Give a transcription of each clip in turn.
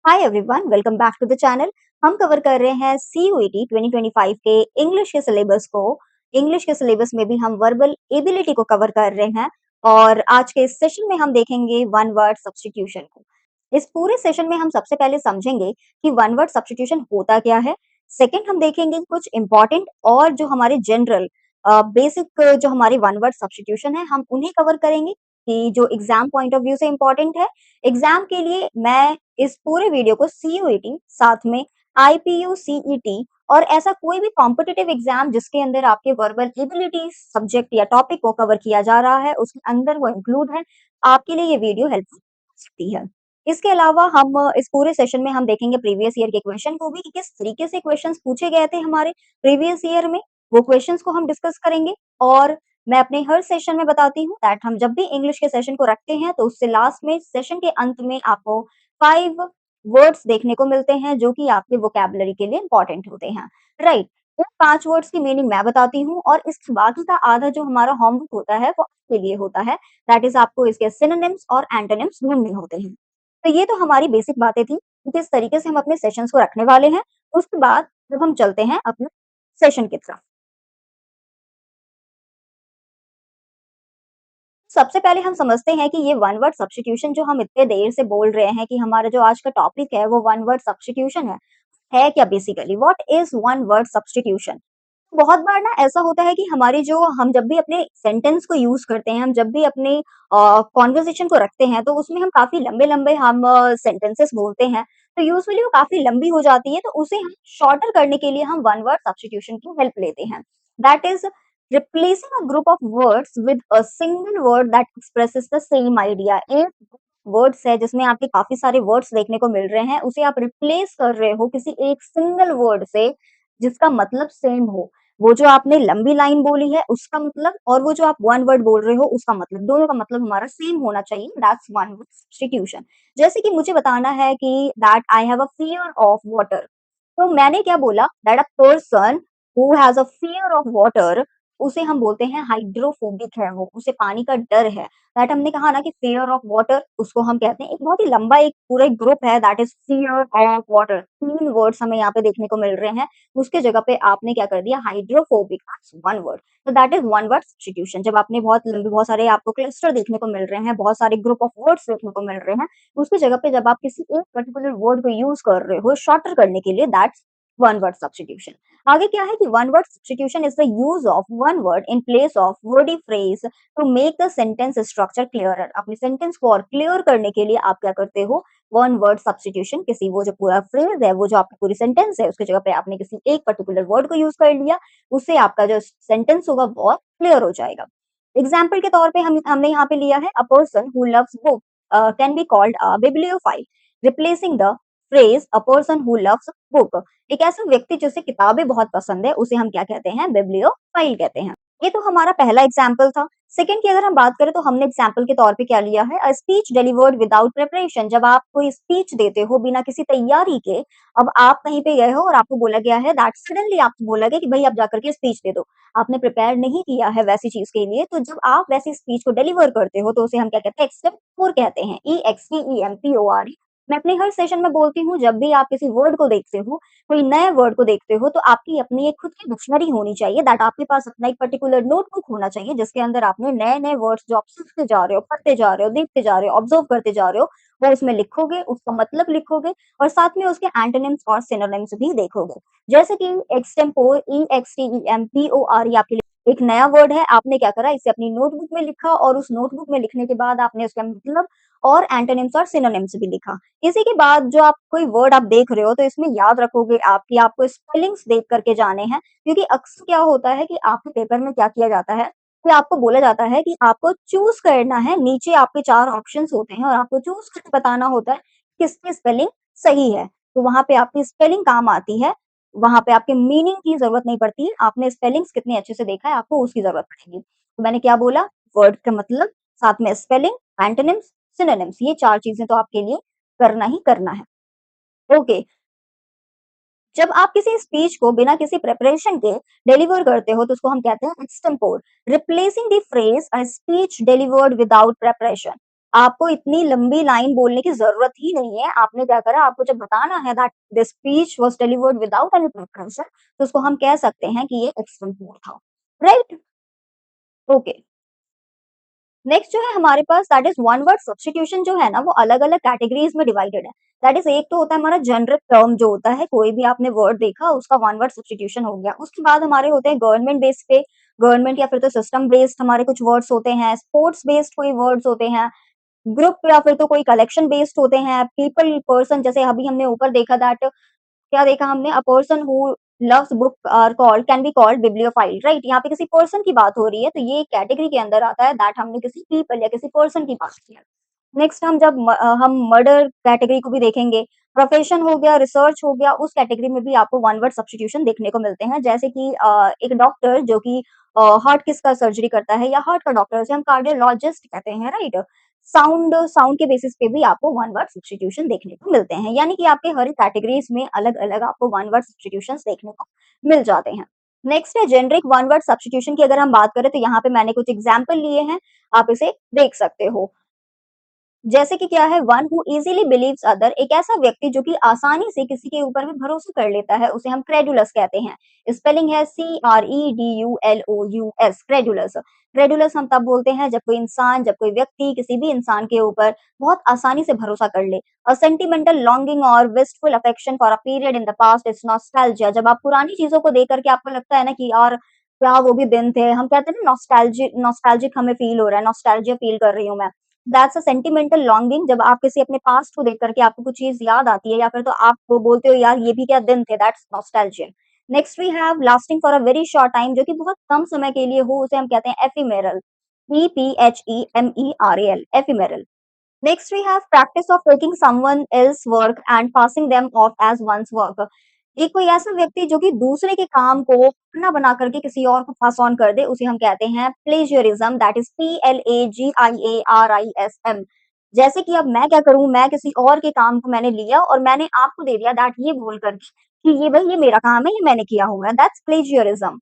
Hi everyone, welcome back to the channel. हम cover कर रहे हैं सीयूईटी 2025 के इंग्लिश के सिलेबस को। इंग्लिश के सिलेबस में भी हम वर्बल एबिलिटी को कवर कर रहे हैं और आज के इस सेशन में हम देखेंगे वन वर्ड सब्स्टिट्यूशन को। इस पूरे सेशन में हम सबसे पहले समझेंगे कि वन वर्ड सब्स्टिट्यूशन होता क्या है। सेकंड, हम देखेंगे कुछ इंपॉर्टेंट और जो हमारे जनरल बेसिक जो हमारे वन वर्ड सब्स्टिट्यूशन है हम उन्हें कवर करेंगे कि जो एग्जाम पॉइंट ऑफ व्यू से इंपॉर्टेंट है। एग्जाम के लिए मैं इस पूरे वीडियो को सीयूईटी साथ में आईपीयू सीईटी और ऐसा कोई भी कॉम्पिटिटिव एग्जाम जिसके अंदर आपके वर्बल एबिलिटी सब्जेक्ट या टॉपिक को कवर किया जा रहा है उसके अंदर वो इंक्लूड है। आपके लिए ये वीडियो हेल्पफुल हो सकती है। इसके अलावा हम इस पूरे सेशन में हम देखेंगे प्रीवियस ईयर के क्वेश्चन को भी कि किस तरीके से क्वेश्चंस पूछे गए थे हमारे प्रीवियस ईयर में। वो क्वेश्चंस को हम डिस्कस करेंगे और मैं अपने हर सेशन में बताती हूँ दैट हम जब भी इंग्लिश के सेशन को रखते हैं तो उससे लास्ट में सेशन के अंत में आपको 5 वर्ड्स देखने को मिलते हैं जो कि आपके वोकैबुलरी के लिए इंपॉर्टेंट होते हैं, राइट। उन 5 वर्ड्स की मीनिंग मैं बताती हूँ और इसके बाकी का आधा जो हमारा होमवर्क होता है वो आपके लिए होता है। दैट इज आपको इसके सिनोनिम्स और एंटोनिम्स ढूंढने होते हैं। तो ये तो हमारी बेसिक बातें थी कि किस तरीके से हम अपने सेशंस को रखने वाले हैं। उसके बाद जब हम चलते हैं अपने सेशन की तरफ, सबसे पहले हम समझते हैं कि ये वन वर्ड सब्स्टिट्यूशन जो हम इतने देर से बोल रहे हैं कि हमारा जो आज का टॉपिक है वो वन वर्ड सब्स्टिट्यूशन है क्या basically what is one word substitution. बहुत बार ना ऐसा होता है कि हमारी जो हम जब भी अपने सेंटेंस को यूज करते हैं, हम जब भी अपने कॉन्वर्सेशन को रखते हैं तो उसमें हम काफी लंबे लंबे हम सेंटेंसेस बोलते हैं। तो यूजुअली वो काफी लंबी हो जाती है तो उसे हम शॉर्टर करने के लिए हम वन वर्ड सब्स्टिट्यूशन की हेल्प लेते हैं। That is replacing a group of words with a single word that expresses the same idea। एक वर्ड्स है जिसमें आपके काफी सारे वर्ड्स देखने को मिल रहे हैं, उसे आप रिप्लेस कर रहे हो किसी एक सिंगल वर्ड से जिसका मतलब सेम हो। वो जो आपने लंबी लाइन बोली है उसका मतलब और वो जो आप वन वर्ड बोल रहे हो उसका मतलब, दोनों का मतलब हमारा सेम होना चाहिए। That's one word substitution. जैसे कि मुझे बताना है कि that I have a fear of water, तो मैंने क्या बोला that a person who has a fear of water, उसे हम बोलते हैं हाइड्रोफोबिक है, वो उसे पानी का डर है। दैट हमने कहा ना कि फियर ऑफ वाटर उसको हम कहते हैं, एक बहुत ही लंबा एक पूरा एक ग्रुप है that is fear of water. 3 words हमें यहाँ पे देखने को मिल रहे हैं, उसके जगह पे आपने क्या कर दिया हाइड्रोफोबिक, वन वर्ड। तो that is one word substitution. जब आपने बहुत लंबे बहुत सारे आपको क्लस्टर देखने को मिल रहे हैं, बहुत सारे ग्रुप ऑफ वर्ड्स देखने को मिल रहे हैं, उसकी जगह पे जब आप किसी एक पर्टिकुलर वर्ड को यूज कर रहे हो शॉर्टर करने के लिए, दैट्स वन वर्ड सब्स्टिट्यूशन। आगे क्या है कि one word substitution is the use of one word in place of wordy phrase to make the sentence structure clearer. अपने सेंटेंस को और क्लियर करने के लिए आप क्या करते हो वन वर्ड सब्स्टिट्यूशन, किसी वो जो पूरा फ्रेज है, वो जो आपकी पूरी सेंटेंस है उसकी जगह पे आपने किसी एक पर्टिकुलर वर्ड को यूज कर लिया, उससे आपका जो सेंटेंस होगा बहुत क्लियर हो जाएगा। एग्जाम्पल के तौर पे हमने यहाँ पे लिया है a person who loves book can be called a bibliophile, replacing the phrase a person who loves book. एक ऐसा व्यक्ति जिसे किताबें बहुत पसंद है उसे हम क्या कहते हैं बिब्लियोफाइल कहते हैं। ये तो हमारा पहला एग्जाम्पल था। सेकंड की अगर हम बात करें तो हमने एग्जाम्पल के तौर पे क्या लिया है, अ स्पीच डिलीवर्ड विदाउट प्रिपरेशन। जब आप कोई स्पीच देते हो बिना किसी तैयारी के, अब आप कहीं पे गए हो और आपको बोला गया है दैट सडनली आपको बोला गया कि भाई आप जाकर के स्पीच दे दो, आपने प्रिपेयर नहीं किया है वैसी चीज के लिए, तो जब आप वैसी स्पीच को डिलीवर करते हो तो उसे हम क्या कहते हैं एक्सटेम्पोर कहते हैं, EXTEMPOR। मैं अपने हर सेशन में बोलती हूँ जब भी आप किसी वर्ड को देखते हो, कोई नए वर्ड को देखते हो तो आपकी अपनी एक खुद की डिक्शनरी होनी चाहिए, दैट आपके पास अपना एक पर्टिकुलर नोटबुक होना चाहिए जिसके अंदर आपने नए नए वर्ड्स जो आप सीखते जा रहे हो, पढ़ते जा रहे हो, देखते जा रहे हो, ऑब्जर्व करते जा रहे हो, वो उसमें लिखोगे, उसका मतलब लिखोगे और साथ में उसके एंटोनिम्स और सिनोनिम्स भी देखोगे। जैसे कि एक्सटेम्पोर, EXTEMPOR, ये आपके लिए एक नया वर्ड है, आपने क्या करा इसे अपनी नोटबुक में लिखा और उस नोटबुक में लिखने के बाद आपने उसका मतलब और एंटोनिम्स और सिनोनिम्स भी लिखा। इसी के बाद जो आप कोई वर्ड आप देख रहे हो तो इसमें याद रखोगे आप कि आपको स्पेलिंग्स देख करके जाने हैं, क्योंकि अक्सर क्या होता है कि आपके पेपर में क्या किया जाता है कि आपको बोला जाता है कि आपको चूज करना है, नीचे आपके 4 ऑप्शंस होते हैं और आपको चूज करके बताना होता है किसकी स्पेलिंग सही है। तो वहां पे आपकी स्पेलिंग काम आती है, वहां पे आपके मीनिंग की जरूरत नहीं पड़ती है, आपने स्पेलिंग्स कितने अच्छे से देखा है आपको उसकी जरूरत पड़ेगी। तो मैंने क्या बोला, वर्ड का मतलब, साथ में स्पेलिंग, एंटोनिम्स, सिनोनिम्स, ये 4 चीजें तो आपके लिए करना ही करना है। ओके, जब आप किसी स्पीच को बिना किसी प्रिपरेशन के डिलीवर करते हो तो उसको हम कहते हैं extempore, replacing the phrase a speech delivered without preparation. आपको इतनी लंबी लाइन बोलने की ज़रूरत ही नहीं है। आपने क्या करा, आपको जब बताना है that the speech was delivered without any preparation, तो उसको हम कह सकते हैं कि ये एक्सटेम्पोर था, राइट? ओके। नेक्स्ट जो है हमारे पास that is one word substitution जो है ना वो अलग-अलग कैटेगरीज में डिवाइडेड है। दैट इज एक तो होता है हमारा जनरिक टर्म जो होता है, कोई भी आपने वर्ड देखा उसका वन वर्ड सब्स्टिट्यूशन हो गया। उसके बाद हमारे होते हैं गवर्नमेंट बेस पे, गवर्नमेंट या फिर तो सिस्टम बेस्ड हमारे कुछ वर्ड्स होते हैं, स्पोर्ट्स बेस्ड कोई वर्ड्स होते हैं, ग्रुप या फिर तो कोई कलेक्शन बेस्ड होते हैं, पीपल पर्सन जैसे अभी हमने ऊपर देखा दैट क्या देखा हमने a person who loves book are called can be called bibliophile, right? यहाँ पे किसी पर्सन की बात हो रही है तो ये कैटेगरी के अंदर आता है दैट हमने किसी पीपल या किसी पर्सन की बात की है। नेक्स्ट हम जब हम मर्डर कैटेगरी को भी देखेंगे, प्रोफेशन हो गया, रिसर्च हो गया, उस कैटेगरी में भी आपको वन वर्ड सब्स्टिट्यूशन देखने को मिलते हैं। जैसे कि एक डॉक्टर जो कि हार्ट किसका सर्जरी करता है या हार्ट का डॉक्टर उसे हम कार्डियोलॉजिस्ट कहते हैं, राइट? साउंड साउंड के बेसिस पे भी आपको वन वर्ड सब्स्टिट्यूशन देखने को मिलते हैं। यानी कि आपके हर कैटेगरीज में अलग-अलग आपको वन वर्ड सब्स्टिट्यूशंस देखने को मिल जाते हैं। नेक्स्ट है जेनेरिक वन वर्ड सब्स्टिट्यूशन की अगर हम बात करें तो यहाँ पे मैंने कुछ एग्जांपल लिए हैं, आप इसे देख सकते हो। जैसे कि क्या है one who easily believes other, एक ऐसा व्यक्ति जो कि आसानी से किसी के ऊपर में भरोसा कर लेता है, उसे हम क्रेडुलस कहते हैं। स्पेलिंग है CREDULOUS, क्रेडुलस। क्रेडुलस हम तब बोलते हैं जब कोई इंसान, जब कोई व्यक्ति किसी भी इंसान के ऊपर बहुत आसानी से भरोसा कर ले। अ सेंटिमेंटल लॉन्गिंग और wistful affection for a period in the past is nostalgia, जब आप पुरानी चीजों को देख करके आपको लगता है ना कि यार क्या वो भी दिन थे, हम कहते हैं ना नॉस्टैल्जिक नॉस्टैल्जिक हमें फील हो रहा है, नॉस्टैल्जिया फील कर रही हूँ मैं। दैट्स अ सेंटिमेंटल लॉन्गिंग, जब आप किसी अपने पास्ट को देख करके आपको कुछ चीज याद आती है या फिर तो आप वो बोलते हो यार ये भी क्या दिन थे, that's nostalgia. Next we have lasting for a very short time, जो कि बहुत कम समय के लिए हो, उसे हम कहते हैं ephemeral. EPHEMERAL, ephemeral. Next, we have practice of taking someone else's work and passing them off as one's work. एक कोई ऐसा व्यक्ति जो कि दूसरे के काम को अपना बना करके किसी और को पास ऑन कर दे, उसे हम कहते हैं प्लेजरिज्म, दैट इज PLAGIARISM। जैसे कि अब मैं क्या करूं, मैं किसी और के काम को मैंने लिया और मैंने आपको दे दिया दैट ये बोल करके कि ये भाई ये मेरा काम है, ये मैंने किया हुआ है, दैट्स प्लेजरिज्म।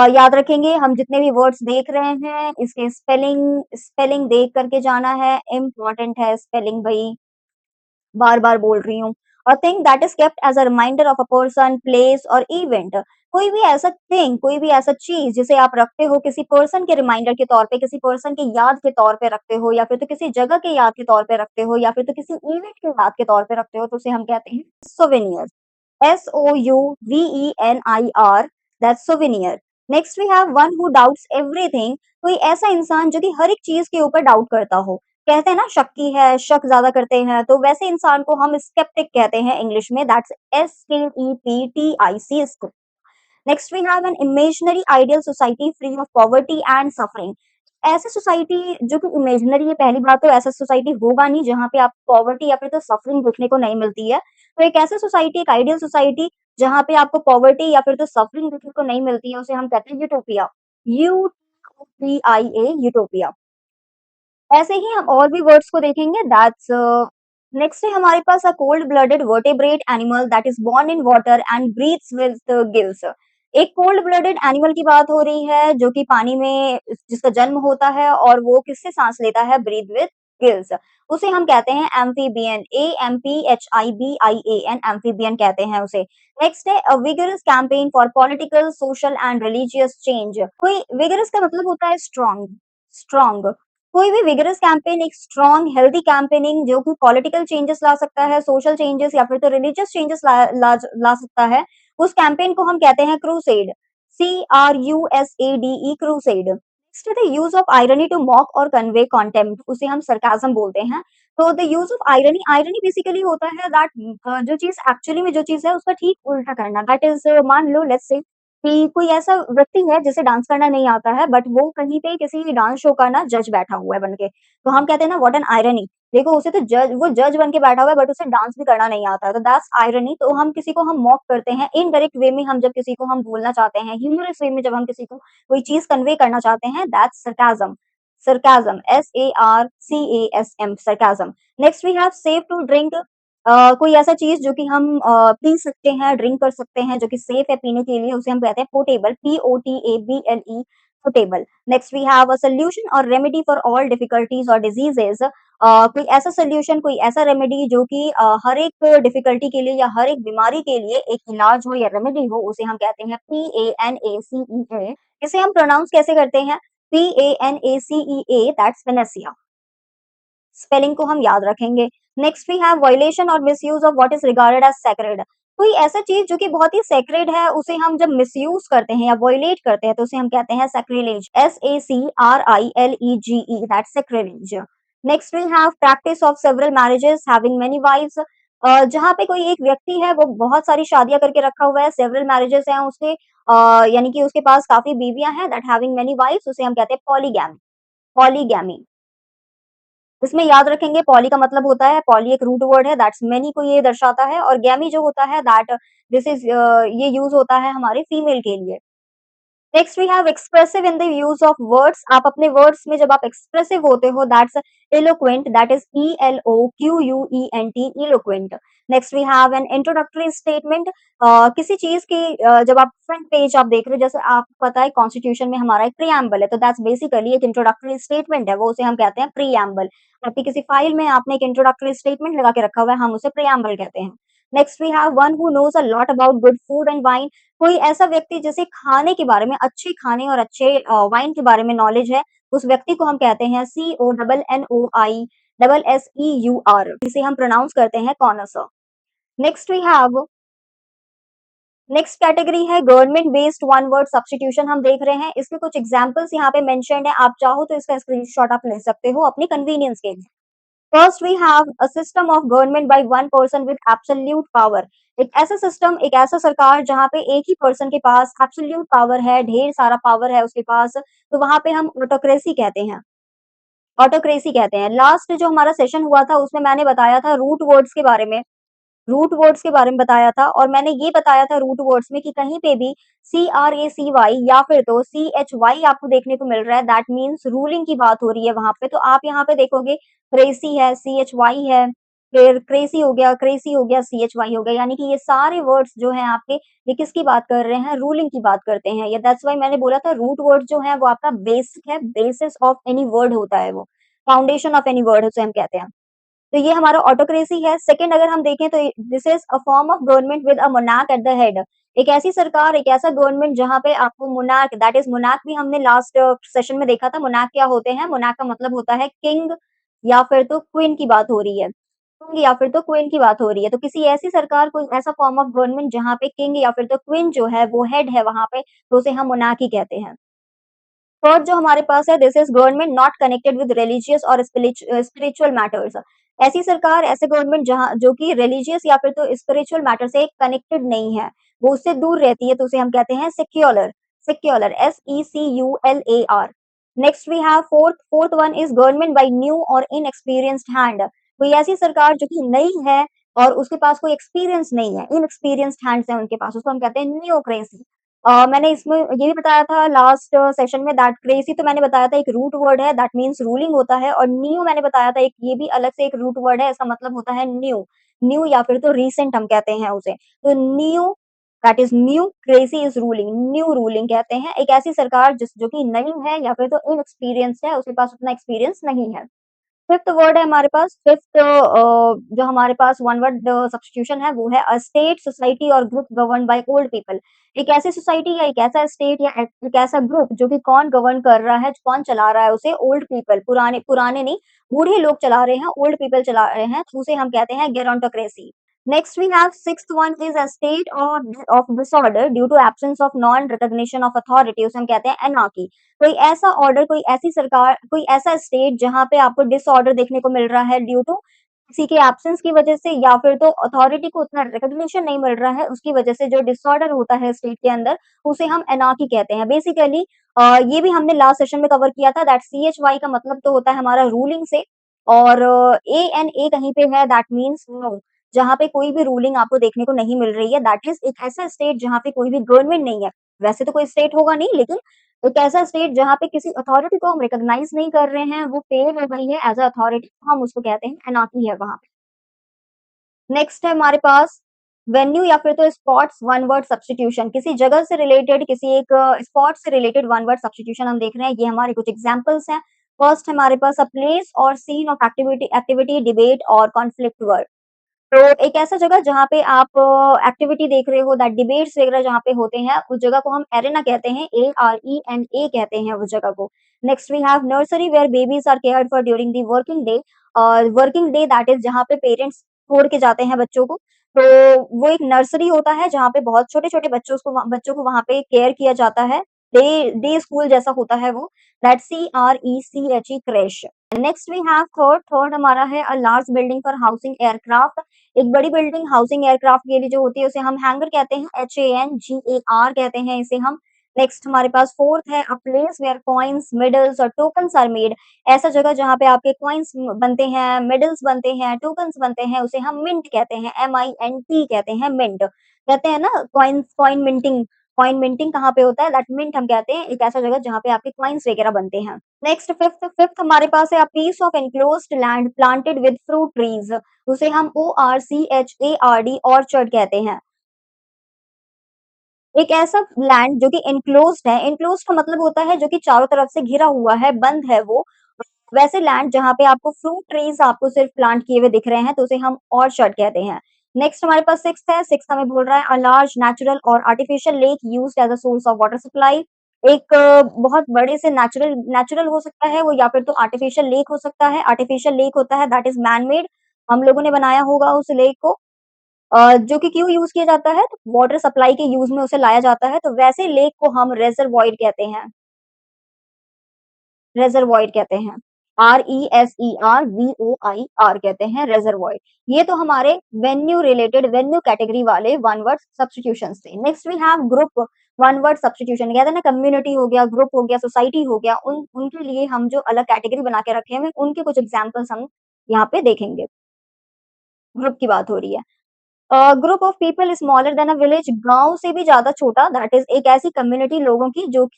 याद रखेंगे हम जितने भी वर्ड्स देख रहे हैं इसके स्पेलिंग स्पेलिंग देख करके जाना है, इम्पोर्टेंट है स्पेलिंग भाई, बार-बार बोल रही हूँ। A thing that is kept as a reminder of a person, place और इवेंट। कोई भी ऐसा थिंग, कोई भी ऐसा चीज़ जिसे आप रखते हो किसी पर्सन के रिमाइंडर के तौर पे, किसी पर्सन की याद के तौर पे रखते हो या फिर तो किसी जगह के याद के तौर पे रखते हो या फिर तो किसी इवेंट के याद के तौर पे रखते हो, तो उसे हम कहते हैं souvenir. SOUVENIR, that's souvenir. Next we have one who doubts everything, कोई ऐसा इंसान जो कि हर एक चीज़ के ऊपर डाउट करता हो। कहते हैं ना शक्की है, शक ज़्यादा करते हैं, तो वैसे इंसान को हम स्केप्टिक कहते हैं इंग्लिश में, that's SKEPTIC, sceptic. Next we have an imaginary ideal society free of poverty and suffering. ऐसी सोसाइटी जो कि इमेजिनरी है, पहली बात तो ऐसा सोसाइटी होगा नहीं जहाँ पे आपको पॉवर्टी या फिर तो सफरिंग देखने को नहीं मिलती है। तो एक ऐसा सोसाइटी, एक आइडियल सोसाइटी जहाँ पे आपको पॉवर्टी या फिर तो सफरिंग देखने को नहीं मिलती है, उसे हम कहते हैं यूटोपिया। UTOPIA, utopia. ऐसे ही हम और भी वर्ड्स को देखेंगे, दैट्स नेक्स्ट है हमारे पास a cold blooded vertebrate animal that is born in water and breathes with gills. एक कोल्ड ब्लडेड एनिमल की बात हो रही है जो कि पानी में जिसका जन्म होता है और वो किससे सांस लेता है, ब्रीथ विद गिल्स। उसे हम कहते हैं एम्फीबियन, AMPHIBIAN, एम्फीबियन कहते हैं उसे। नेक्स्ट है a vigorous campaign for political, social and religious change. कोई विगरस का मतलब होता है स्ट्रॉन्ग, स्ट्रॉन्ग। कोई भी विगरस कैंपेन एक स्ट्रॉन्ग हेल्दी कैंपेनिंग जो कि पॉलिटिकल चेंजेस ला सकता है, सोशल चेंजेस या फिर तो रिलीजियस चेंजेस ला सकता है, उस कैंपेन को हम कहते हैं क्रूसेड। CRUSADE, crusade. नेक्स्ट है the use of irony to mock और कन्वे कॉन्टेम्प्ट, उसे हम सरकाजम बोलते हैं। तो the use of irony, irony basically होता है दैट जो चीज एक्चुअली में जो चीज है उसका ठीक उल्टा करना, दैट इज मान लो लेट्स से कि कोई ऐसा व्यक्ति है जिसे डांस करना नहीं आता है बट वो कहीं पे किसी डांस शो का ना जज बैठा हुआ है बन के, तो हम कहते हैं ना व्हाट एन आयरनी। देखो उसे तो जज, वो जज बन के बैठा हुआ है बट उसे डांस भी करना नहीं आता है, तो दैट्स आयरनी। तो हम किसी को हम मॉक करते हैं इनडायरेक्ट वे में, हम जब किसी को हम बोलना चाहते हैं ह्यूमरस वे में, जब हम किसी को कोई चीज कन्वे करना चाहते हैं, that's sarcasm. Sarcasm, SARCASM, sarcasm. Next we have safe to drink, कोई ऐसा चीज जो कि हम पी सकते हैं, ड्रिंक कर सकते हैं, जो कि सेफ है पीने के लिए, उसे हम कहते हैं potable, POTABLE। Suitable. Next we have a solution और रेमेडी फॉर ऑल डिफिकल्टीज और डिजीजेस। कोई ऐसा सॉल्यूशन, कोई ऐसा रेमेडी जो कि हर एक डिफिकल्टी के लिए या हर एक बीमारी के लिए एक इलाज हो या रेमेडी हो, उसे हम कहते हैं PANACEA। इसे हम प्रोनाउंस कैसे करते हैं? PANACEA, that's Panacea. स्पेलिंग को हम याद रखेंगे। नेक्स्ट वी हैव वायलेशन और misuse of what is regarded as sacred. कोई ऐसा चीज जो कि बहुत ही सैक्रेड है, उसे हम जब मिसयूज करते हैं या वायलेट करते हैं तो उसे हम कहते हैं sacrilege. SACRILEGE, that's sacrilege. Next we have practice of several marriages having many wives. जहाँ पे कोई एक व्यक्ति है वो बहुत सारी शादियां करके रखा हुआ है, सेवरल मैरिजेस हैं उसके, यानी कि उसके पास काफी बीवियां हैं, दैट हैविंग मेनी वाइफ्स, उसे हम कहते हैं पॉलीगैमी। पॉलीगैमी। इसमें याद रखेंगे, पॉली का मतलब होता है, पॉली एक रूट वर्ड है, दैट्स मेनी को ये दर्शाता है, और गैमी जो होता है दैट दिस इज, ये यूज होता है हमारे फीमेल के लिए। Next we have expressive in the use of words. आप अपने वर्ड्स में जब आप एक्सप्रेसिव होते हो, that's eloquent, that is ELOQUENT, eloquent। Next we have an introductory statement. किसी चीज की, जब आप फ्रंट पेज आप देख रहे हो, जैसे आपको पता है कॉन्स्टिट्यूशन में हमारा एक प्रीएम्बल है, तो दैट्स बेसिकली एक इंट्रोडक्टरी स्टेटमेंट है, वो उसे हम कहते हैं प्रीएम्बल। आपकी किसी फाइल में आपने एक इंट्रोडक्टरी स्टेटमेंट लगा के रखा हुआ है, हम उसे प्रीएम्बल कहते हैं। Next we have one who knows a lot about good food and wine. कोई ऐसा व्यक्ति जिसे खाने के बारे में, अच्छे खाने और अच्छे वाइन के बारे में नॉलेज है, उस व्यक्ति को हम कहते हैं CONNOI SSEUR, इसे हम प्रोनाउंस करते हैं connoisseur. Next we have, next category है government based one word substitution. हम देख रहे हैं, इसके कुछ एग्जांपल्स यहाँ पे मेंशन्ड है, आप चाहो तो इसका स्क्रीनशॉट आप ले सकते हो अपनी कन्वीनियंस के लिए। First we have a system of government by one person with absolute power. एक ऐसा सिस्टम, एक ऐसा सरकार जहां पे एक ही पर्सन के पास एब्सोल्यूट पावर है, ढेर सारा पावर है उसके पास, तो वहां पे हम ऑटोक्रेसी कहते हैं। ऑटोक्रेसी कहते हैं। लास्ट जो हमारा सेशन हुआ था उसमें मैंने बताया था रूट वर्ड्स के बारे में, रूट वर्ड्स के बारे में बताया था, और मैंने ये बताया था रूट वर्ड्स में कि कहीं पे भी CRACY या फिर तो CHY आपको देखने को मिल रहा है, दैट मीन्स रूलिंग की बात हो रही है वहां पे। तो आप यहाँ पे देखोगे क्रेसी है, CHY है, फिर क्रेसी हो गया, CHY हो गया, यानी कि ये सारे वर्ड्स जो हैं आपके, ये किसकी बात कर रहे हैं? रूलिंग की बात करते हैं। या दैट्स वाई मैंने बोला था रूट वर्ड जो है वो आपका बेसिक है, बेसिस ऑफ एनी वर्ड होता है वो, फाउंडेशन ऑफ एनी वर्ड उसे हम कहते हैं। तो ये हमारा ऑटोक्रेसी है। सेकंड अगर हम देखें तो this is a form of government with a monarch at the head. एक ऐसी सरकार, एक ऐसा गवर्नमेंट जहां पे आपको मोनार्क, दैट इज मोनार्क भी हमने लास्ट सेशन में देखा था। मोनार्क क्या होते हैं? मोनार्क का मतलब होता है किंग या फिर तो क्वीन की बात हो रही है, किंग या फिर तो क्वीन की बात हो रही है। तो किसी ऐसी सरकार, कोई ऐसा फॉर्म ऑफ गवर्नमेंट जहां पे किंग या फिर तो क्वीन जो है वो हेड है वहां पे, तो उसे हम मोनार्की कहते हैं। थर्ड जो हमारे पास है, this is government not connected with religious और स्पिरिचुअल मैटर्स। ऐसी सरकार, ऐसे गवर्नमेंट जहां जो कि रिलीजियस या फिर तो स्पिरिचुअल मैटर से कनेक्टेड नहीं है, वो उससे दूर रहती है, तो उसे हम कहते हैं secular. Secular, SECULAR। Next we have fourth, fourth one is government by new और इनएक्सपीरियंस्ड हैंड। कोई ऐसी सरकार जो कि नई है और उसके पास कोई एक्सपीरियंस नहीं है, इनएक्सपीरियंस्ड हैंड्स है उनके पास, उसको हम कहते हैं न्यूक्रेसी। मैंने इसमें ये भी बताया था लास्ट सेशन में, दैट क्रेजी तो मैंने बताया था एक रूट वर्ड है, दैट मीन्स रूलिंग होता है, और न्यू मैंने बताया था एक, ये भी अलग से एक रूट वर्ड है, इसका मतलब होता है न्यू। न्यू या फिर तो रिसेंट हम कहते हैं उसे। तो new, that is new, crazy is ruling, new ruling कहते हैं एक ऐसी सरकार जिस जो कि नई है या फिर तो इनएक्सपीरियंस्ड है, उसके पास उतना एक्सपीरियंस नहीं है। फिफ्थ वर्ड है हमारे पास, फिफ्थ जो हमारे पास वन वर्ड सब्स्टिट्यूशन है वो है अ स्टेट, सोसाइटी और group govern by old people. एक ऐसी सोसाइटी या एक ऐसा स्टेट या एक ऐसा ग्रुप जो कि कौन गवर्न कर रहा है, कौन चला रहा है उसे? ओल्ड पीपल, पुराने, पुराने नहीं, बूढ़े लोग चला रहे हैं, ओल्ड पीपल चला रहे हैं, तो उसे हम कहते हैं gerontocracy. Next we have sixth one is a state of disorder due to absence of non recognition of authority, उसे हम कहते हैं एनार्की। कोई ऐसा ऑर्डर, कोई ऐसी सरकार, कोई ऐसा स्टेट जहां पे आपको डिसऑर्डर देखने को मिल रहा है ड्यू टू किसी के एब्सेंस की वजह से, या फिर तो अथॉरिटी को उतना रिकॉग्निशन नहीं मिल रहा है, उसकी वजह से जो डिसऑर्डर होता है स्टेट के अंदर, उसे हम एनार्की कहते हैं। बेसिकली ये भी हमने लास्ट सेशन में कवर किया था, दैट CHY का मतलब तो होता है हमारा रूलिंग से, और ANA कहीं पे है, दैट मीन्स नो, जहां पे कोई भी रूलिंग आपको देखने को नहीं मिल रही है, दैट इज एक ऐसा स्टेट जहां पे कोई भी गवर्नमेंट नहीं है। वैसे तो कोई स्टेट होगा नहीं, लेकिन एक ऐसा स्टेट जहाँ पे किसी अथॉरिटी को हम रिकॉग्नाइज नहीं कर रहे हैं, वो फेल हो गई है एज अ अथॉरिटी, तो हम उसको कहते हैं एनार्की है वहां पे। नेक्स्ट है हमारे पास वेन्यू या फिर तो स्पॉट्स वन वर्ड सब्स्टिट्यूशन, किसी जगह से रिलेटेड, किसी एक स्पॉट से रिलेटेड वन वर्ड सब्स्टिट्यूशन हम देख रहे हैं। ये हमारे कुछ एग्जांपल्स हैं। फर्स्ट हमारे पास अ प्लेस और सीन ऑफ एक्टिविटी, डिबेट और कॉन्फ्लिक्ट वर्ड। तो एक ऐसा जगह जहाँ पे आप एक्टिविटी देख रहे हो, दैट डिबेट्स वगैरह जहाँ पे होते हैं, उस जगह को हम एरेना कहते हैं, ARENA कहते हैं उस जगह को। Next we have nursery where babies are cared for during the working day. Working day that is जहाँ पे पेरेंट्स छोड़ के जाते हैं बच्चों को। तो वो एक नर्सरी होता है जहाँ पे बहुत छोटे-छोटे बच्चों को वहाँ पे केयर किया जाता है। डे डे स्कूल जैसा होता है वो, that CRECHE creche. Next we have third हमारा है a large building for housing aircraft. एक बड़ी बिल्डिंग हाउसिंग एयरक्राफ्ट के लिए जो होती है उसे हम हैंगर कहते हैं, HANGAR कहते हैं इसे हम। नेक्स्ट हमारे पास फोर्थ है a place where coins, medals और टोकन्स आर मेड। ऐसा जगह जहाँ पे आपके कॉइन्स बनते हैं, मेडल्स बनते हैं, टोकन्स बनते हैं, उसे हम मिंट कहते हैं, MINT कहते हैं, मिंट। कहते हैं ना कॉइन मिंटिंग कहाँ पे होता है, दैट मिंट हम कहते हैं एक ऐसा जगह जहाँ पे आपके कॉइन्स वगैरह बनते हैं। नेक्स्ट फिफ्थ हमारे पास है a piece of enclosed land planted with fruit trees, उसे हम ORCHARD ऑर्चर्ड कहते हैं। एक ऐसा लैंड जो कि एनक्लोज्ड है, एनक्लोज्ड का मतलब होता है जो कि चारों तरफ से घिरा हुआ है, बंद है वो। वैसे लैंड जहाँ पे आपको फ्रूट ट्रीज आपको सिर्फ प्लांट किए हुए दिख रहे हैं, तो उसे हम ऑर्चर्ड कहते हैं। नेक्स्ट हमारे पास सिक्स्थ है, सिक्स्थ हमें बोल रहा है अ लार्ज नेचुरल और artificial lake used as a source of water supply. एक बहुत बड़े से नेचुरल नेचुरल हो सकता है वो, या फिर तो आर्टिफिशियल लेक हो सकता है। आर्टिफिशियल लेक होता है दैट इज मैन मेड, हम लोगों ने बनाया होगा उस लेक को। जो कि क्यों यूज किया जाता है, तो वाटर सप्लाई के यूज में उसे लाया जाता है, तो वैसे लेक को हम रेजरवॉयर कहते हैं, रेजरवॉयर कहते हैं। RESERVOIR कहते हैं रेजरवॉयर। ये तो हमारे वेन्यू रिलेटेड, वेन्यू कैटेगरी वाले वन वर्ड सब्स्टिट्यूशंस थे। Next we have group one word substitution, कहते हैं ना कम्युनिटी हो गया, ग्रुप हो गया, सोसाइटी हो गया, उन उनके लिए हम जो अलग कैटेगरी बना के रखे हैं, उनके कुछ एग्जांपल्स हम यहाँ पे देखेंगे। ग्रुप की बात हो रही है। Group of people smaller than a village, गाँव से भी ज़्यादा छोटा, दैट इज़ एक ऐसी कम्युनिटी लोगों की जो कि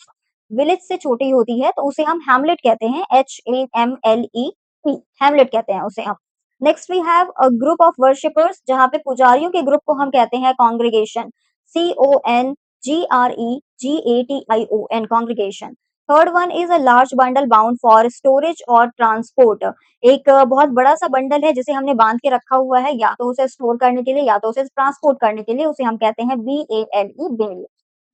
विलेज से छोटी होती है, तो उसे हम हैमलेट कहते हैं, HAMLET, हैमलेट कहते हैं उसे हम। Next we have a group of worshippers, जहाँ पे पुजारियों के ग्रुप को हम कहते हैं congregation, CONGREGATION, congregation. Third one is a large bundle bound for storage और ट्रांसपोर्ट। एक बहुत बड़ा-सा बंडल है जिसे हमने बाँध के रखा हुआ है, या तो उसे स्टोर करने के लिए या तो उसे ट्रांसपोर्ट करने के लिए, उसे हम कहते हैं BALE, bale.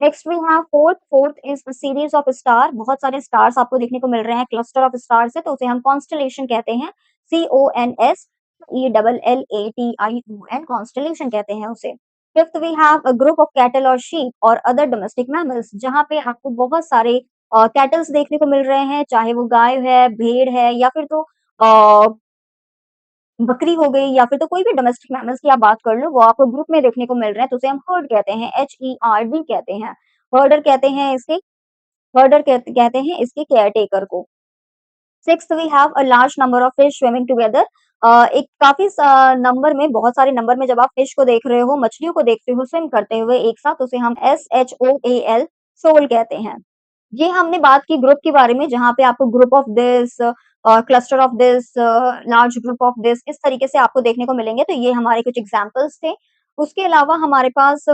Next we have fourth is a series of star, बहुत सारे स्टार्स आपको देखने को मिल रहे हैं, क्लस्टर ऑफ स्टार्स है, तो उसे हम कॉन्स्टेलेशन कहते हैं, CONSTELLATION, कॉन्स्टेलेशन कहते हैं उसे। Fifth we have a group of cattle और शीप और अदर डोमेस्टिक मैमल्स, जहाँ पे आपको बहुत सारे कैटल्स देखने को मिल रहे हैं, चाहे वो गाय है, भेड़ है, या फिर तो अ, बकरी हो गई, या फिर तो कोई भी डोमेस्टिक मैमल्स की आप बात कर लो, वो आपको ग्रुप में देखने को मिल रहे हैं, तो उसे हम हर्ड कहते हैं, HERD कहते हैं। हर्डर कहते हैं इसके हर्डर कहते हैं इसके केयरटेकर को। Sixth we have a large number of fish swimming together. एक काफी नंबर में, बहुत सारे नंबर में जब आप फिश को देख रहे हो, मछलियों को देखते हो स्विम करते हुए एक साथ, उसे हम SHOAL, shoal कहते हैं। ये हमने बात की ग्रुप के बारे में, जहाँ पे आपको group of this, cluster of this, large group of this, इस तरीके से आपको देखने को मिलेंगे, तो ये हमारे कुछ एग्जांपल्स थे। उसके अलावा हमारे पास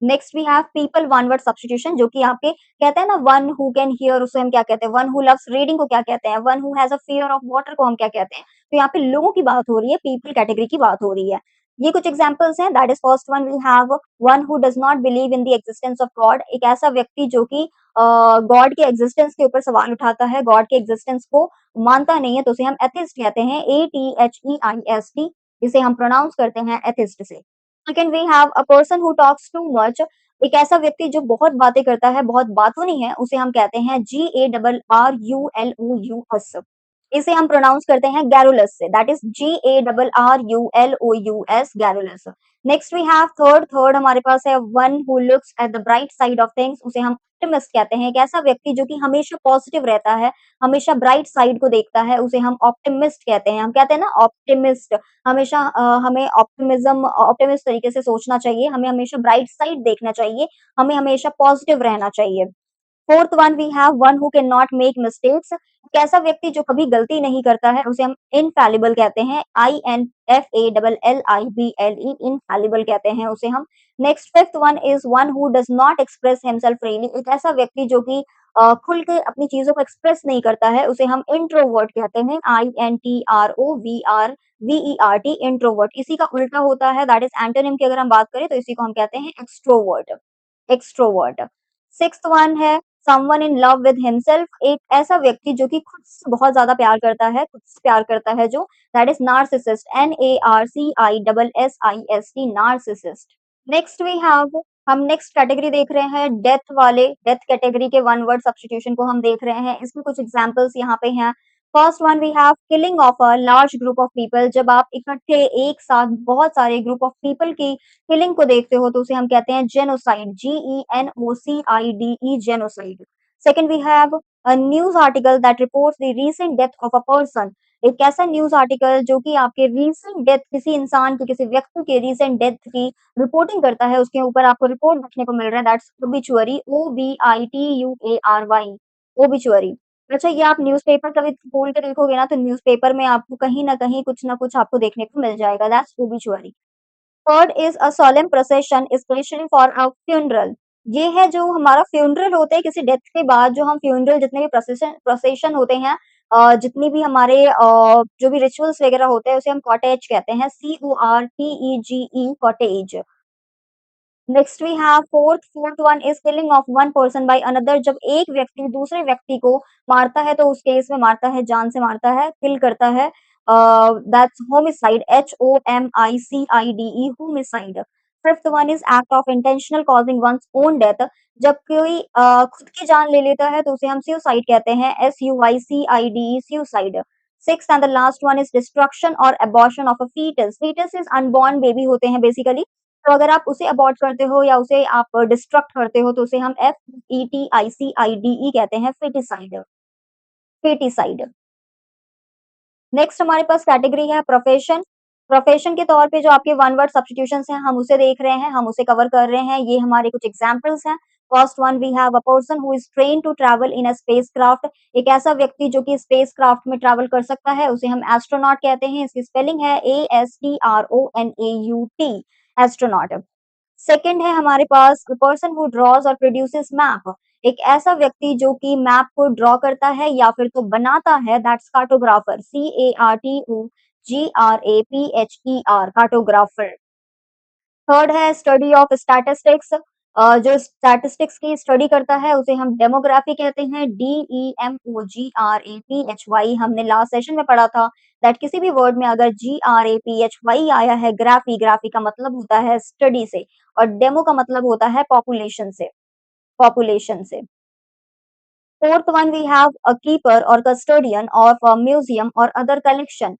next we have people one word substitution, जो कि आपके कहते हैं ना वन हु कैन हियर, उसे हम क्या कहते हैं, वन हु लव्स रीडिंग को क्या कहते हैं, one who has a fear of water को हम क्या कहते हैं। तो यहाँ पे लोगों की बात हो रही है, पीपल कैटेगरी की बात हो रही है। ये कुछ एग्जांपल्स हैं, that is first one we have one who does not believe in the existence of God, एक ऐसा व्यक्ति जो कि गॉड के एग्जिस्टेंस के ऊपर सवाल उठाता है, गॉड के एग्जिस्टेंस को मानता नहीं है, तो उसे हम एथिस्ट कहते हैं, ATHEIST, इसे हम प्रोनाउंस करते हैं एथिस्ट से। Second we have a person who talks too much, एक ऐसा व्यक्ति जो बहुत बातें करता है, बहुत बातूनी है, उसे हम कहते हैं GARRULOUS, इसे हम प्रोनाउंस करते हैं गैरुलस से, that is GARRULOUS, garrulous. Next we have third हमारे पास है one who looks at the bright side of things, उसे हम ऑप्टिमिस्ट कहते हैं, एक ऐसा व्यक्ति जो कि हमेशा पॉजिटिव रहता है, हमेशा ब्राइट साइड को देखता है, उसे हम ऑप्टिमिस्ट कहते हैं। हम कहते हैं ना ऑप्टिमिस्ट, हमेशा हमें ऑप्टिमिस्ट तरीके से सोचना चाहिए, हमें हमेशा ब्राइट साइड देखना चाहिए, हमें हमेशा पॉजिटिव रहना चाहिए। Fourth one we have one who can not make mistakes, कैसा व्यक्ति जो कभी गलती नहीं करता है उसे हम इनफैलिबल कहते हैं, INFALLIBLE इनफैलिबल कहते हैं उसे हम। Next fifth one is one who does not express himself freely, एक ऐसा व्यक्ति जो कि खुल के अपनी चीजों को एक्सप्रेस नहीं करता है उसे हम इंट्रोवर्ट कहते हैं, INTROVERT इंट्रोवर्ट। इसी का उल्टा होता है दैट इज एंटोनिम की अगर हम बात करें तो इसी को हम कहते हैं एक्सट्रोवर्ट, एक्सट्रोवर्ट। सिक्स्थ वन है someone in love with himself, एक ऐसा व्यक्ति जो कि खुद से बहुत ज्यादा प्यार करता है, खुद से प्यार करता है जो, that is narcissist, NARCISSIST narcissist. Next we have, हम नेक्स्ट कैटेगरी देख रहे हैं डेथ वाले, डेथ कैटेगरी के वन वर्ड सब्स्टिट्यूशन को हम देख रहे हैं। इसमें कुछ एग्जांपल्स यहाँ पे हैं। First one we have killing of a large group of people, जब आप इकट्ठे एक साथ बहुत सारे ग्रुप ऑफ पीपल की किलिंग को देखते हो तो उसे हम कहते हैं genocide, GENOCIDE genocide. Second we have a news article that reports the recent death of a person, एक ऐसा न्यूज आर्टिकल जो कि आपके रीसेंट डेथ, किसी इंसान की, किसी व्यक्ति के रीसेंट डेथ की रिपोर्टिंग करता है, उसके ऊपर आपको रिपोर्ट देखने को मिल रहा है, दैट्स ओबिचुअरी, OBITUARY ओबिचुअरी। अच्छा, ये आप न्यूज़पेपर कभी खोल के देखोगे ना तो न्यूज़पेपर में आपको कहीं न कहीं कुछ न कुछ आपको देखने को मिल जाएगा, that's obituary. Third is a solemn procession specially for a funeral, ये है जो हमारा फ्यूनरल होता है किसी डेथ के बाद, जो हम फ्यूनरल जितने भी प्रोसेशन प्रोसेशन होते हैं, जितनी भी हमारे जो भी रिचुअल्स वगैरह होते हैं उसे हम कॉटेज कहते हैं, CORTEGE cortege. Next we have fourth one is killing of one person by another, जब एक व्यक्ति दूसरे व्यक्ति को मारता है तो उस केस में मारता है, जान से मारता है, किल करता है, that's homicide, HOMICIDE homicide. Fifth one is act of intentional causing one's own death, जब कोई खुद की जान ले लेता है तो उसे हम सुसाइड कहते हैं, SUICIDE suicide. Sixth and the last one is destruction और abortion of a foetus, foetus is unborn baby होते हैं बेसिकली, तो अगर आप उसे अबॉर्ट करते हो या उसे आप डिस्ट्रक्ट करते हो तो उसे हम FETICIDE कहते हैं, फेटिसाइड, फेटिसाइड। नेक्स्ट हमारे पास कैटेगरी है प्रोफेशन, प्रोफेशन के तौर पे जो आपके वन वर्ड सब्स्टिट्यूशंस हैं हम उसे देख रहे हैं, हम उसे कवर कर रहे हैं, ये हमारे कुछ एग्जांपल्स हैं। First one we have a person who is trained to travel in a spacecraft, एक ऐसा व्यक्ति जो कि स्पेसक्राफ्ट में ट्रैवल कर सकता है उसे हम एस्ट्रोनॉट कहते हैं, इसकी स्पेलिंग है ASTRONAUT, एस्ट्रोनॉट। सेकंड है हमारे पास द पर्सन हु ड्रॉज और प्रोड्यूसेस मैप, एक ऐसा व्यक्ति जो कि मैप को ड्रॉ करता है या फिर तो बनाता है, that's cartographer, CARTOGRAPHER cartographer. Third है स्टडी ऑफ स्टैटिस्टिक्स, जो स्टैटिस्टिक्स की स्टडी करता है उसे हम डेमोग्राफी कहते हैं, DEMOGRAPHY, हमने लास्ट सेशन में पढ़ा था दैट किसी भी वर्ड में अगर GRAPHY आया है, ग्राफी, ग्राफी का मतलब होता है स्टडी से, और डेमो का मतलब होता है पॉपुलेशन से, पॉपुलेशन से। Fourth one we have a keeper और कस्टोडियन ऑफ म्यूजियम और अदर कलेक्शन,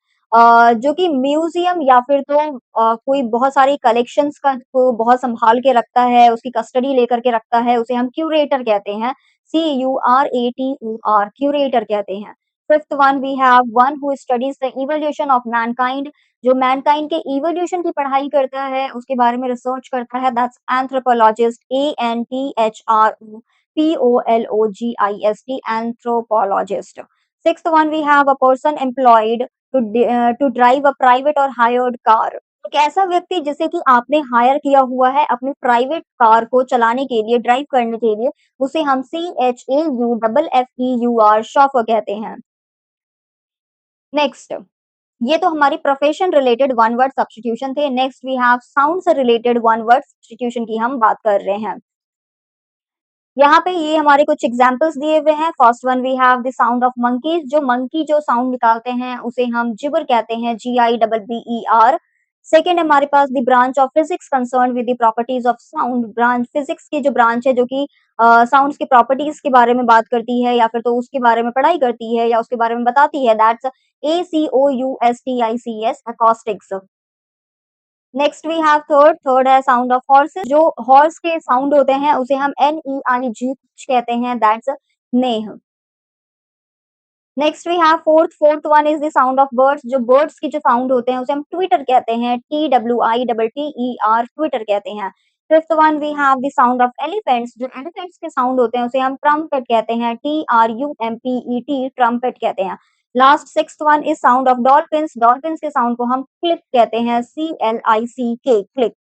जो कि म्यूजियम या फिर तो कोई बहुत सारी कलेक्शंस का को बहुत संभाल के रखता है, उसकी कस्टडी लेकर के रखता है, उसे हम क्यूरेटर कहते हैं, CURATOR क्यूरेटर कहते हैं। Fifth one we have one who studies the evolution of mankind, जो मैनकाइंड के इवोल्यूशन की पढ़ाई करता है, उसके बारे में रिसर्च करता है, that's anthropologist, ANTHROPOLOGIST anthropologist. Sixth one we have a person employed to drive a private or hired car. एक ऐसा व्यक्ति जिसे कि आपने हायर किया हुआ है अपनी प्राइवेट कार को चलाने के लिए, ड्राइव करने के लिए, उसे हम CHAUFFEUR शॉफर कहते हैं। नेक्स्ट, ये तो हमारी profession related one word substitution थे। नेक्स्ट वी हैव साउंड से रिलेटेड वन वर्ड सब्स्टिट्यूशन की हम बात कर रहे हैं। यहाँ पे ये हमारे कुछ एग्जांपल्स दिए हुए हैं। First one we have the sound of monkeys, जो मंकी जो साउंड निकालते हैं उसे हम जिबर कहते हैं, GIBBER। सेकंड हमारे पास the branch of physics concern with the properties of sound, branch physics की जो ब्रांच है जो कि साउंड्स की प्रॉपर्टीज के बारे में बात करती है या फिर तो उसके बारे में पढ़ाई करती है या उसके बारे में बताती है, that's ACOUSTICS acoustics. Next we have third है साउंड ऑफ हॉर्सेस, जो हॉर्स के साउंड होते हैं उसे हम NEIG कहते हैं, that's neigh. Next we have fourth one is the sound of birds, जो बर्ड्स की जो साउंड होते हैं उसे हम ट्विटर कहते हैं, TWITTER ट्विटर कहते हैं। Fifth one we have the sound of elephants, जो एलिफेंट्स के साउंड होते हैं उसे हम ट्रम्पेट कहते हैं, TRUMPET, ट्रम्पेट कहते हैं। Last sixth one is sound of dolphins, dolphins के साउंड को हम क्लिक कहते हैं, CLICK, क्लिक।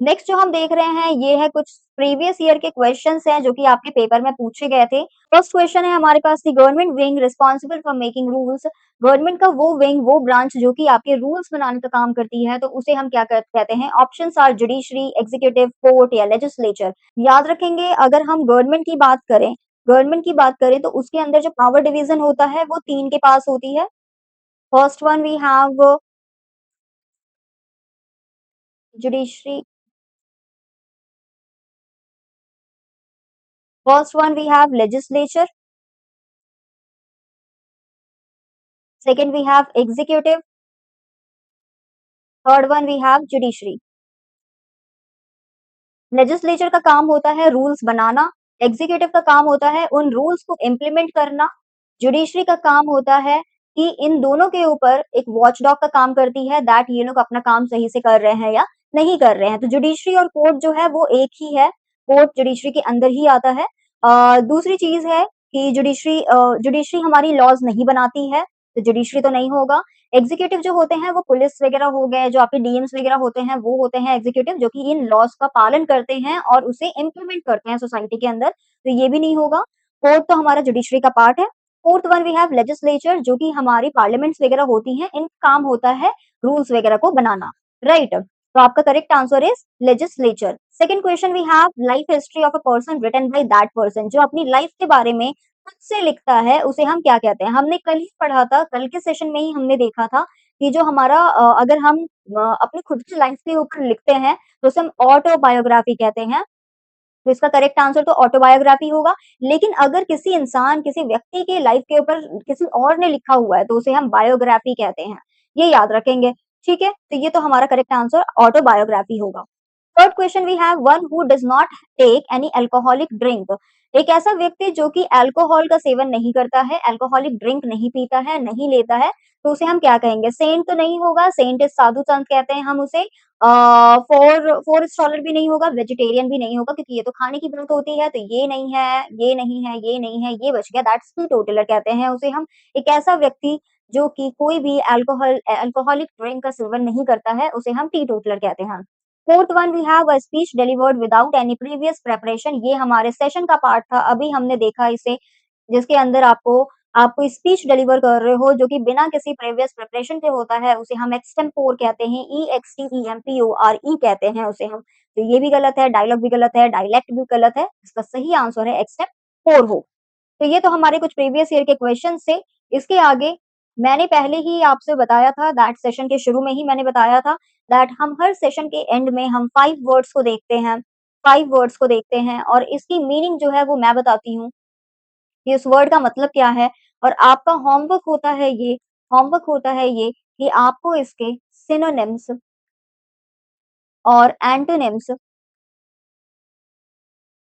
नेक्स्ट जो हम देख रहे हैं ये है कुछ प्रीवियस ईयर के क्वेश्चंस हैं जो कि आपके पेपर में पूछे गए थे। फर्स्ट क्वेश्चन है हमारे पास, the government wing responsible for making rules, government का वो विंग, वो ब्रांच जो कि आपके रूल्स बनाने का काम करती है, तो उसे हम क्या कहते हैं? Options are judiciary, executive, court या लेजिस्लेचर। याद रखेंगे अगर हम गवर्नमेंट की बात करें तो उसके अंदर जो पावर डिवीजन होता है वो 3 के पास होती है। First one we have judiciary, first one we have legislature, second we have executive, third one we have judiciary. Legislature का काम होता है रूल्स बनाना, एग्जीक्यूटिव का काम होता है उन रूल्स को इम्प्लीमेंट करना, जुडिशरी का काम होता है कि इन दोनों के ऊपर एक वॉचडॉग का काम करती है दैट ये लोग अपना काम सही से कर रहे हैं या नहीं कर रहे हैं। तो जुडिशरी और कोर्ट जो है वो एक ही है, कोर्ट जुडिशरी के अंदर ही आता है। दूसरी चीज है कि जुडिशरी हमारी लॉज नहीं बनाती है, तो जुडिशरी तो नहीं होगा। एग्जीक्यूटिव जो होते हैं वो पुलिस वगैरह हो गए, जो आपके डीएम्स वगैरह होते हैं वो होते हैं एग्जीक्यूटिव, जो कि इन लॉज का पालन करते हैं और उसे इम्प्लीमेंट करते हैं सोसाइटी के अंदर, तो ये भी नहीं होगा। कोर्ट तो हमारा जुडिशरी का पार्ट है। Fourth one we have legislature, जो कि हमारी पार्लियामेंट्स वगैरह होती हैं, इनका काम होता है रूल्स वगैरह को बनाना, राइट। तो आपका correct answer is legislature. Second question we have life history of a person written by that person, जो अपनी लाइफ के बारे में खुद से लिखता है उसे हम क्या कहते हैं? हमने कल ही पढ़ा था, कल के सेशन में ही हमने देखा था कि जो हमारा अगर हम अपनी खुद की लाइफ के ऊपर लिखते हैं तो उसे हम ऑटोबायोग्राफी कहते हैं। तो इसका करेक्ट आंसर तो ऑटोबायोग्राफी होगा। लेकिन अगर किसी इंसान, किसी व्यक्ति के लाइफ के ऊपर किसी और ने लिखा हुआ है तो उसे हम बायोग्राफी कहते हैं, ये याद रखेंगे। ठीक है, तो ये तो हमारा करेक्ट आंसर ऑटोबायोग्राफी होगा। Third question we have one who does not take any alcoholic drink, एक ऐसा व्यक्ति जो कि अल्कोहल का सेवन नहीं करता है, अल्कोहलिक ड्रिंक नहीं पीता है, नहीं लेता है, तो उसे हम क्या कहेंगे? सेंट तो नहीं होगा, सेंट इज साधु संत कहते हैं हम उसे। फोर स्कॉलर भी नहीं होगा, वेजिटेरियन भी नहीं होगा, क्योंकि ये तो खाने की बात होती है, तो ये नहीं है, ये नहीं है, ये नहीं है, ये बच गया, दैट्स टीटोटलर कहते हैं उसे हम। एक ऐसा व्यक्ति जो कि कोई भी अल्कोहलिक ड्रिंक का सेवन नहीं करता है, उसे हम टीटोटलर कहते हैं। Fourth one we have a speech delivered without any previous preparation, ये हमारे सेशन का पार्ट था, अभी हमने देखा इसे, जिसके अंदर आपको स्पीच डिलीवर कर रहे हो जो कि बिना किसी प्रीवियस प्रिपरेशन के होता है, उसे हम एक्सटेम्पोर कहते हैं, EXTEMPORE कहते हैं उसे हम। तो ये भी गलत है, डायलॉग भी गलत है, डायलेक्ट भी गलत है, इसका सही आंसर है एक्सटेम्पोर हो। तो ये तो हमारे कुछ प्रीवियस ईयर के क्वेश्चन थे। इसके आगे मैंने पहले ही आपसे बताया था, दैट सेशन के शुरू में ही मैंने बताया था दैट हम हर सेशन के एंड में हम 5 वर्ड्स को देखते हैं, 5 वर्ड्स को देखते हैं और इसकी मीनिंग जो है वो मैं बताती हूँ कि उस वर्ड का मतलब क्या है। और आपका होमवर्क होता है ये कि आपको इसके सिनोनिम्स और एंटोनिम्स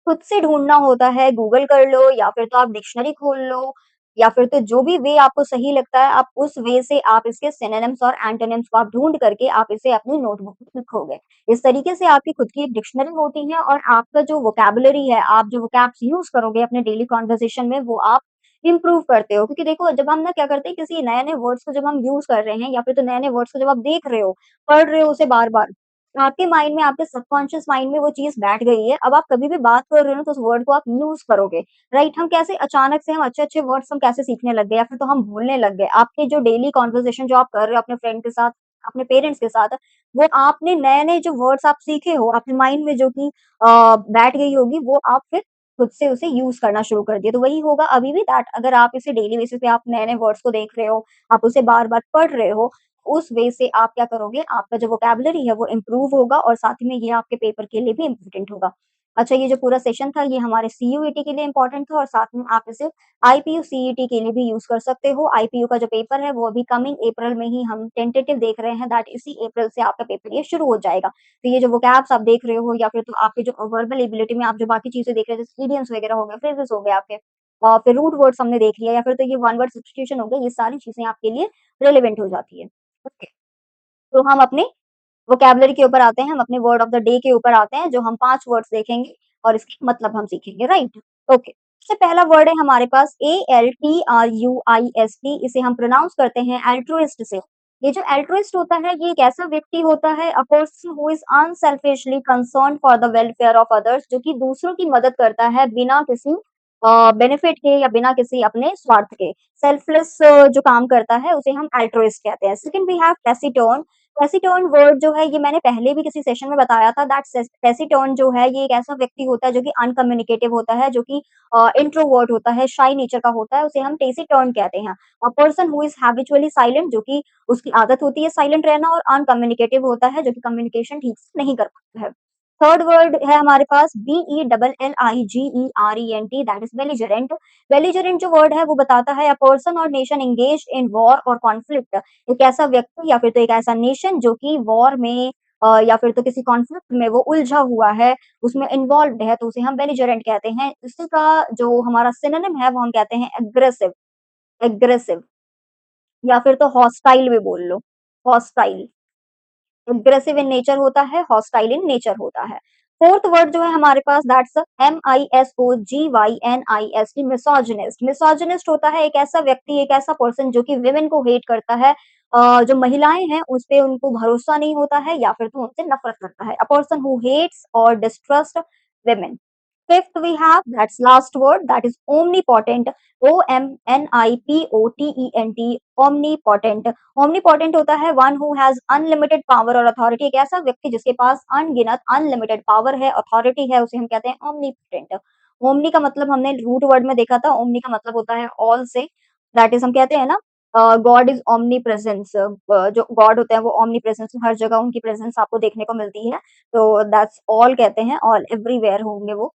खुद से ढूँढना होता है, गूगल कर लो या फिर तो आप डिक्शनरी खोल लो या फिर तो जो भी वे आपको सही लगता है, आप उस वे से आप इसके सिनोनिम्स और एंटोनिम्स को आप ढूँढ करके आप इसे अपनी नोटबुक में लिखोगे। इस तरीके से आपकी खुद की एक डिक्शनरी होती है और आपका जो वोकैब्युलरी है, आप जो वोकैब्स यूज़ करोगे अपने डेली कन्वर्सेशन में, वो आप इम्प्रूव करते हो। क्योंकि देखो, जब हम ना क्या करते हैं, किसी नए-नए वर्ड्स को जब हम यूज़ कर रहे हैं या फिर तो नए-नए वर्ड्स को जब आप देख रहे हो, पढ़ रहे हो उसे बार-बार, आपके माइंड में, आपके सबकॉन्शियस माइंड में वो चीज़ बैठ गई है। अब आप कभी भी बात कर रहे हो ना तो उस वर्ड को आप यूज़ करोगे, राइट? हम कैसे अचानक से हम अच्छे-अच्छे वर्ड्स हम कैसे सीखने लग गए या फिर तो हम भूलने लग गए। आपके जो डेली कन्वर्सेशन जो आप कर रहे हो अपने फ्रेंड के साथ, अपने पेरेंट्स के साथ, वो आपने नए-नए जो वर्ड्स आप सीखे हो, आपके माइंड में जो कि बैठ गई होगी, वो आप फिर खुद से उसे यूज़ करना शुरू कर दिए। तो वही होगा अभी भी, दैट अगर आप इसे डेली बेसिस पे आप नए-नए वर्ड्स को देख रहे हो, आप उसे बार-बार पढ़ रहे हो, उस वे से आप क्या करोगे, आपका जो वोकैब्युलरी है वो इम्प्रूव होगा और साथ ही में ये आपके पेपर के लिए भी इम्पोर्टेंट होगा। अच्छा, ये जो पूरा सेशन था ये हमारे सीयूईटी के लिए इम्पोर्टेंट था और साथ में आप इसे आईपीयू सीईटी के लिए भी यूज़ कर सकते हो। आईपीयू का जो पेपर है वो अभी कमिंग अप्रैल में ही हम टेंटेटिव देख रहे हैं, दैट इसी अप्रैल से आपका पेपर ये शुरू हो जाएगा। तो ये जो वोकैब्स आप देख रहे हो या फिर तो आपके जो वर्बल एबिलिटी में आप जो बाकी चीज़ें देख रहे हो, जैसे इडियम्स वगैरह हो गए, फ्रेजेस हो गए आपके, फिर रूट वर्ड्स हमने देख लिया या फिर तो ये वन वर्ड सब्स्टिट्यूशन हो गया, ये सारी चीज़ें आपके लिए रिलेवेंट हो जाती है। ओके, तो हम अपने वोकैब्युलरी के ऊपर आते हैं, हम अपने वर्ड ऑफ द डे के ऊपर आते हैं, जो हम 5 वर्ड्स देखेंगे और इसके मतलब हम सीखेंगे, राइट? ओके। सबसे पहला वर्ड है हमारे पास ALTRUIST, इसे हम प्रोनाउंस करते हैं अल्ट्रुइस्ट से। ये जो अल्ट्रुइस्ट होता है, ये एक ऐसा व्यक्ति होता है, a person who is unselfishly concerned for the welfare of others, जो कि दूसरों की मदद करता है बिना किसी बेनिफिट के या बिना किसी अपने स्वार्थ के। सेल्फलेस जो काम करता है, उसे हम अल्ट्रुइस्ट कहते हैं। Second we have taciturn. Taciturn word जो है, ये मैंने पहले भी किसी सेशन में बताया था दैट टैसीटर्न जो है, ये एक ऐसा व्यक्ति होता है जो कि अनकम्युनिकेटिव होता है, जो कि इंट्रोवर्ट होता है, शाय नेचर का होता है, उसे हम टैसीटर्न कहते हैं। अ person who is habitually silent, जो कि उसकी आदत होती है साइलेंट रहना, और अनकम्युनिकेटिव होता है, जो कि कम्युनिकेशन ठीक से नहीं कर पाता है। थर्ड वर्ड है हमारे पास BELLIGERENT, दैट इज़ बेलिजेरेंट। बेलिजेरेंट जो वर्ड है, वो बताता है अ पर्सन और नेशन एंगेज्ड इन वॉर और कॉन्फ्लिक्ट, एक ऐसा व्यक्ति या फिर तो एक ऐसा नेशन जो कि वॉर में या फिर तो किसी कॉन्फ्लिक्ट में वो उलझा हुआ है, उसमें इन्वॉल्व्ड है, तो उसे हम बेलिजेरेंट कहते हैं। इसी का जो हमारा सिनोनिम है, वो हम कहते हैं एग्रेसिव। एग्रेसिव या फिर तो हॉस्टाइल भी बोल लो, हॉस्टाइल। एग्रेसिव इन नेचर होता है, हॉस्टाइल इन नेचर होता है। फोर्थ वर्ड जो है हमारे पास दैट्स MISOGYNIST, मिसोजिनिस्ट। मिसोजिनिस्ट होता है एक ऐसा व्यक्ति, एक ऐसा पर्सन जो कि विमेन को हेट करता है, जो महिलाएं हैं उस पे उनको भरोसा नहीं होता है या फिर तो उनसे नफरत करता है। अ पर्सन हु हेट्स और distrust women. Fifth we have, that's last word, that is omnipotent. OMNIPOTENT, omnipotent. Omnipotent होता है one who has unlimited power और authority, एक ऐसा व्यक्ति जिसके पास अनगिनत अनलिमिटेड पावर है, अथॉरिटी है, उसे हम कहते हैं omnipotent. ओमनी का मतलब हमने रूट वर्ड में देखा था, ओमनी का मतलब होता है ऑल से, दैट इज हम कहते हैं ना गॉड इज ओमनी प्रेजेंस, जो गॉड होते हैं वो ओमनी प्रेजेंस, हर जगह उनकी प्रेजेंस आपको देखने को मिलती है, तो दैट्स ऑल कहते हैं, ऑल एवरीवेयर होंगे वो।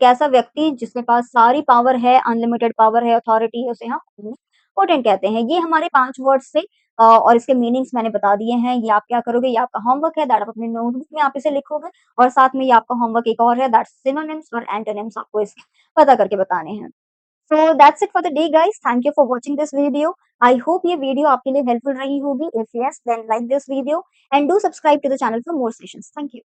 कैसा व्यक्ति जिसके पास सारी पावर है, अनलिमिटेड पावर है, अथॉरिटी है, उसे हम ओमनीपोटेंट कहते हैं। ये हमारे 5 वर्ड्स थे, और इसके मीनिंग्स मैंने बता दिए हैं। ये आप क्या करोगे, ये आपका होमवर्क है, दैट आप अपने नोटबुक में आप इसे लिखोगे, और साथ में ये आपका होमवर्क एक और है, दैट्स सिनोनिम्स और एंटोनिम्स आपको इसके पता करके बताने हैं। So that's it for the day guys, thank you for watching this video. I hope ये वीडियो आपके लिए हेल्पफुल रही होगी। If yes, then like this video and do subscribe to the channel for more sessions. Thank you.